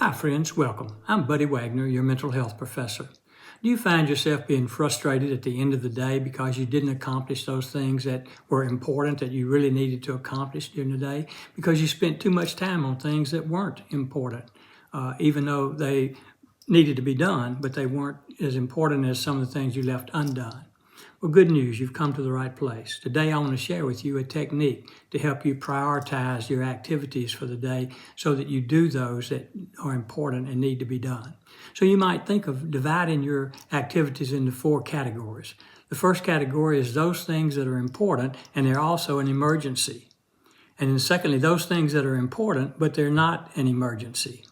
Hi friends, welcome. I'm Buddy Wagner, your mental health professor. Do you find yourself being frustrated at the end of the day because you didn't accomplish those things that were important that you really needed to accomplish during the day? Because you spent too much time on things that weren't important, even though they needed to be done, but they weren't as important as some of the things you left undone. Well, good news, you've come to the right place. Today I want to share with you a technique to help you prioritize your activities for the day so that you do those that are important and need to be done. So you might think of dividing your activities into 4 categories. The first category is those things that are important and they're also an emergency. And then secondly, those things that are important but they're not an emergency.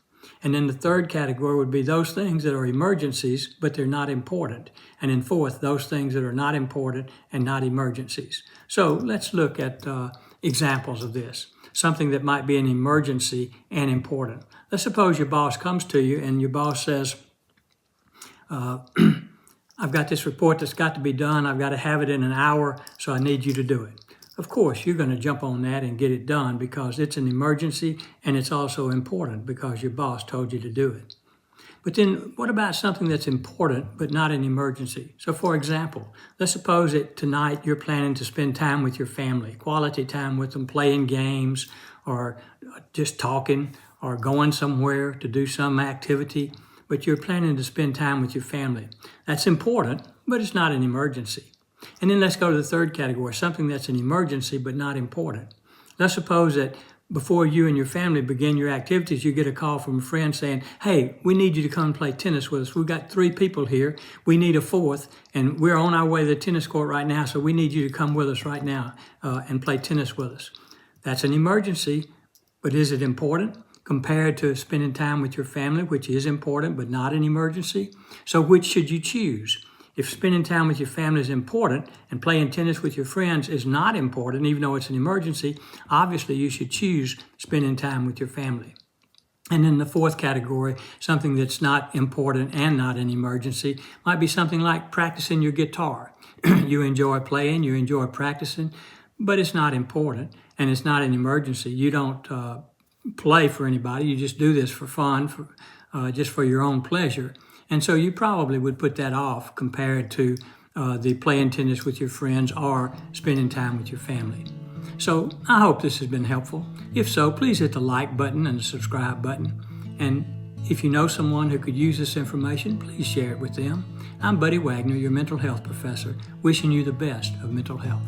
And then the third category would be those things that are emergencies, but they're not important. And then fourth, those things that are not important and not emergencies. So let's look at examples of this. Something that might be an emergency and important. Let's suppose your boss comes to you and your boss says, I've got this report that's got to be done. I've got to have it in an hour, so I need you to do it. Of course, you're going to jump on that and get it done because it's an emergency and it's also important because your boss told you to do it. But then what about something that's important but not an emergency? So for example, let's suppose that tonight you're planning to spend time with your family, quality time with them, playing games or just talking or going somewhere to do some activity, but you're planning to spend time with your family. That's important, but it's not an emergency. And then let's go to the third category, something that's an emergency but not important. Let's suppose that before you and your family begin your activities, you get a call from a friend saying, hey, we need you to come and play tennis with us. We've got 3 people here. We need a 4th, and we're on our way to the tennis court right now, so we need you to come with us right now and play tennis with us. That's an emergency, but is it important compared to spending time with your family, which is important but not an emergency? So which should you choose? If spending time with your family is important and playing tennis with your friends is not important, even though it's an emergency, obviously you should choose spending time with your family. And then the fourth category, something that's not important and not an emergency, might be something like practicing your guitar. You enjoy playing, you enjoy practicing, but it's not important and it's not an emergency. You don't play for anybody, you just do this for fun, just for your own pleasure. And so you probably would put that off compared to the playing tennis with your friends or spending time with your family. So I hope this has been helpful. If so, please hit the like button and the subscribe button. And if you know someone who could use this information, please share it with them. I'm Buddy Wagner, your mental health professor, wishing you the best of mental health.